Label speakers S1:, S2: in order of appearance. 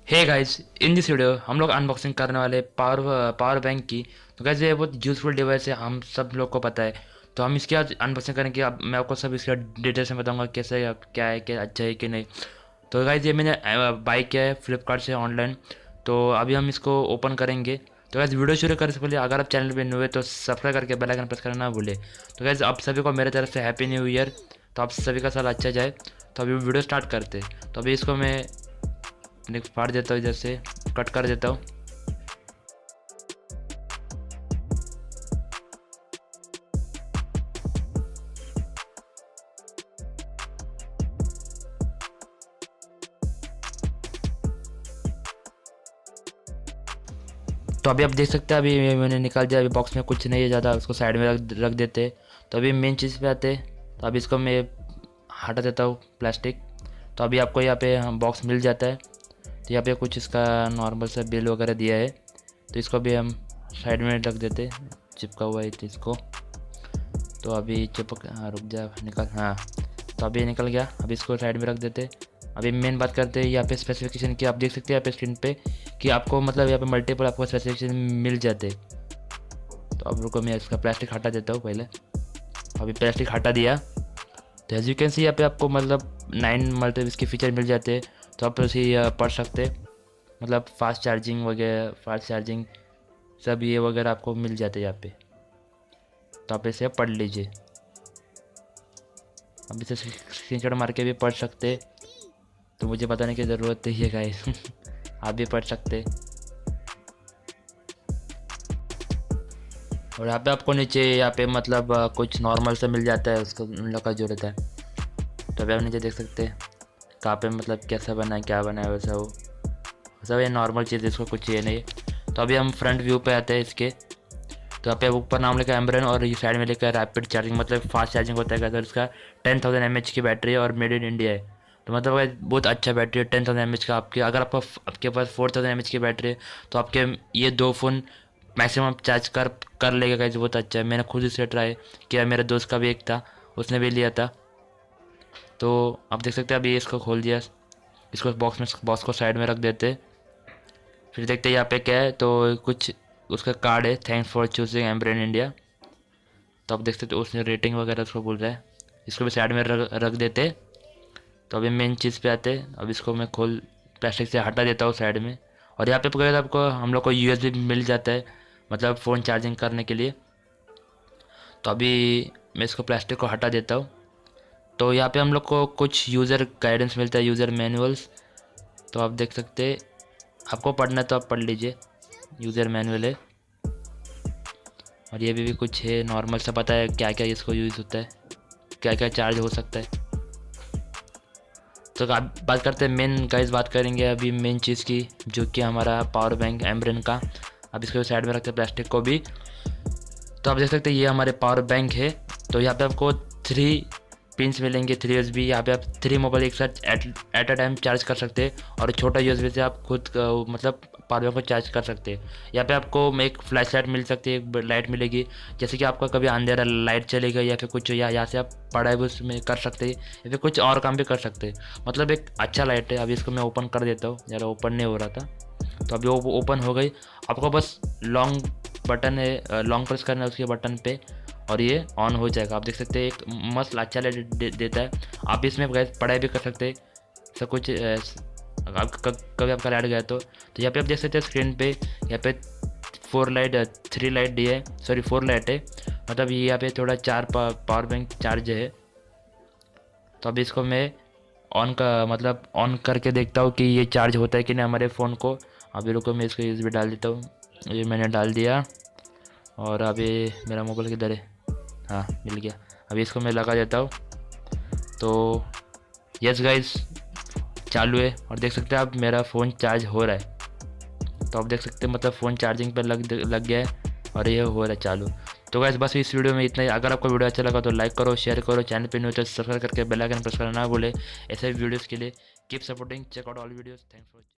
S1: Hey guys, in this video हम लोग unboxing करने वाले पावर बैंक की। तो गाइस ये बहुत यूज़फुल डिवाइस है, हम सब लोग को पता है। तो हम इसकी आज अनबॉक्सिंग करेंगे। अब मैं आपको सब इसका डिटेल्स में बताऊंगा कैसे क्या है, क्या अच्छा है कि नहीं। तो गाइस ये मैंने बाई किया है फ्लिपकार्ट से ऑनलाइन। तो अभी हम इसको ओपन करेंगे। तो गाइस वीडियो शुरू करने से पहले अगर आप चैनल पे न्यू है तो सब्सक्राइब करके बेल आइकन प्रेस करना ना भूले। तो गाइस आप सभी को मेरे तरफ से हैप्पी न्यू ईयर। तो आप सभी का साल अच्छा जाए। तो अभी वीडियो स्टार्ट करते हैं। तो अभी इसको मैं फाड़ देता हूँ, जैसे कट कर देता हूँ। तो अभी आप देख सकते हैं, अभी ये मैंने निकाल दिया। अभी बॉक्स में कुछ नहीं है ज़्यादा, उसको साइड में रख देते हैं। तो अभी मेन चीज़ पे आते हैं। तो अभी इसको मैं हटा देता हूँ प्लास्टिक। तो अभी आपको यहाँ पे हम बॉक्स मिल जाता है। तो यहाँ पे कुछ इसका नॉर्मल सा बिल वगैरह दिया है। तो इसको भी हम साइड में रख देते, चिपका हुआ है तो इसको। तो अभी चिपक, हाँ रुक जा, निकल, हाँ। तो अभी निकल गया। अभी इसको साइड में रख देते। अभी मेन बात करते हैं यहाँ पे स्पेसिफिकेशन की। आप देख सकते हैं यहाँ पे स्क्रीन पे कि आपको मतलब यहाँ पे मल्टीपल आपको स्पेसिफिकेशन मिल जाते। तो अब रुको, मैं इसका प्लास्टिक हटा देता हूँ पहले। अभी प्लास्टिक हटा दिया। तो एज यू कैन सी यहाँ पे आपको मतलब 9 मतलब इसके फीचर मिल जाते हैं। तो आप उसे पढ़ सकते, मतलब फास्ट चार्जिंग वगैरह, फास्ट चार्जिंग सब ये वगैरह आपको मिल जाते हैं यहाँ पे। तो आप इसे पढ़ लीजिए। अब इसे स्क्रीनशॉट मार के भी पढ़ सकते। तो मुझे बताने की ज़रूरत नहीं है गाइस आप भी पढ़ सकते। और यहाँ पे आपको नीचे यहाँ पे मतलब कुछ नॉर्मल से मिल जाता है, उसको उन लोग का जो रहता है। तो अभी आप नीचे देख सकते हैं कहाँ पे मतलब कैसा बना है, क्या बना है, वैसा वो सब ये नॉर्मल चीज़, इसको कुछ ये नहीं है। तो अभी हम फ्रंट व्यू पे आते हैं इसके। तो यहाँ पे ऊपर नाम लिखा है एम्ब्रेन और ये साइड में लिखा है रैपिड चार्जिंग, मतलब फास्ट चार्जिंग होता है। अगर इसका 10,000 mAh की बैटरी है और मेड इन इंडिया है। तो मतलब भाई बहुत अच्छा बैटरी है 10,000 mAh का। अगर आपके पास 4,000 mAh की बैटरी है तो आपके ये दो फ़ोन मैक्सिमम चार्ज कर लेगा गाइस, बहुत अच्छा है। मैंने खुद इसे ट्राई किया, मेरे दोस्त का भी एक था, उसने भी लिया था। तो आप देख सकते हैं अभी इसको खोल दिया। इसको बॉक्स को साइड में रख देते। फिर देखते हैं यहाँ पे क्या है। तो कुछ उसका कार्ड है, thanks for choosing Ambrane India. तो आप देख सकते हो उसने रेटिंग वगैरह उसको बोल रहा है। इसको भी साइड में रख देते। तो अभी मेन चीज़ पे आते। अब इसको मैं खोल प्लास्टिक से हटा देता हूँ साइड में। और यहाँ पे पकड़े तो आपको हम लोग को USB मिल जाता है, मतलब फ़ोन चार्जिंग करने के लिए। तो अभी मैं इसको प्लास्टिक को हटा देता हूँ। तो यहाँ पे हम लोग को कुछ यूज़र गाइडेंस मिलता है, यूज़र मैनुअल्स। तो आप देख सकते, आपको पढ़ना है तो आप पढ़ लीजिए, यूज़र मैनुअल है। और ये भी कुछ है नॉर्मल सा, पता है क्या क्या इसको यूज़ होता है, क्या क्या चार्ज हो सकता है। तो आप बात करते हैं मेन गाइस, बात करेंगे अभी मेन चीज़ की, जो कि हमारा पावर बैंक एम्ब्रेन का। अब इसको साइड में रखते हैं प्लास्टिक को भी। तो आप देख सकते हैं ये हमारे पावर बैंक है। तो यहाँ पे आपको 3 पिंस मिलेंगे, 3 USB। यहाँ पे आप 3 मोबाइल एक साथ एट अ टाइम चार्ज कर सकते हैं। और छोटा USB से आप खुद मतलब पावर बैंक को चार्ज कर सकते हैं। यहाँ पे आपको एक फ्लैश लाइट मिल सकती है, एक लाइट मिलेगी, जैसे कि आपका कभी अंधेरा लाइट चलेगा या फिर कुछ, या यहाँ से आप पढ़ाई भी उसमें कर सकते हैं या फिर कुछ और काम भी कर सकते हैं। मतलब एक अच्छा लाइट है। अभी इसको मैं ओपन कर देता हूँ, ज़रा ओपन नहीं हो रहा था। तो अभी वो ओपन हो गई। आपको बस लॉन्ग बटन है, लॉन्ग प्रेस करना है उसके बटन पे और ये ऑन हो जाएगा। आप देख सकते हैं एक मस्त अच्छा लाइट देता है। आप इसमें गैस पढ़ाई भी कर सकते हैं, सब कुछ। कभी आपका लाइट गया तो यहाँ पे आप देख सकते हैं स्क्रीन पे, यहाँ पे 3 लाइट दी है, सॉरी 4 लाइट है। मतलब ये यहाँ पे थोड़ा 4 पावर बैंक चार्ज है। तो अभी इसको मैं मतलब ऑन करके देखता हूँ कि ये चार्ज होता है कि नहीं हमारे फ़ोन को। अभी रुको, मैं इसको USB डाल देता हूँ। ये मैंने डाल दिया। और अभी मेरा मोबाइल किधर है, हाँ मिल गया। अभी इसको मैं लगा देता हूँ। तो यस गाइस, चालू है। और देख सकते हैं आप मेरा फ़ोन चार्ज हो रहा है। तो आप देख सकते हैं मतलब फ़ोन चार्जिंग पर लग गया है और ये हो रहा है चालू। तो गाइस बस इस वीडियो में इतना ही। अगर आपको वीडियो अच्छा लगा तो लाइक करो, शेयर करो, चैनल पे न्यू तो सब्सक्राइब करके बेल आइकन प्रेस करना ना भूले ऐसे वीडियोज़ के लिए। Keep supporting, check out all videos, thanks for